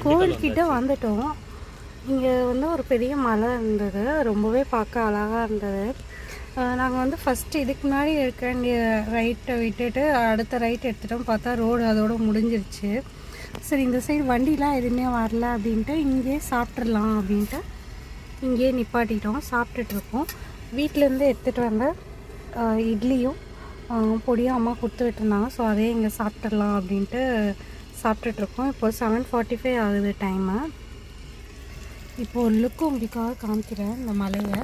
கோவில்கிட்ட வந்துட்டோம். இங்கே வந்து ஒரு பெரிய மலை இருந்தது, ரொம்பவே பார்க்க அழகாக இருந்தது. நாங்கள் வந்து ஃபஸ்ட்டு இதுக்கு முன்னாடி இருக்க வேண்டிய ரைட்டை விட்டுட்டு அடுத்த ரைட் எடுத்துகிட்டோம். பார்த்தா ரோடு அதோடு முடிஞ்சிருச்சு. சரி இந்த சைடு வண்டிலாம் எதுவுமே வரல அப்படின்ட்டு இங்கேயே சாப்பிட்றலாம் அப்படின்ட்டு இங்கேயே நிப்பாட்டிட்டோம். சாப்பிட்டுட்ருக்கோம். வீட்டிலேருந்து எடுத்துகிட்டு வந்த இட்லியும் பொடியும் அம்மா கொடுத்து விட்டுருந்தாங்க. ஸோ அதே இங்கே சாப்பிட்றலாம் அப்படின்ட்டு சாப்பிட்டுட்ருக்கோம். இப்போ 7:45 ஆகுது டைமு. இப்போது லுக்கு உங்களுக்காக காமிக்கிறேன் இந்த மலையை.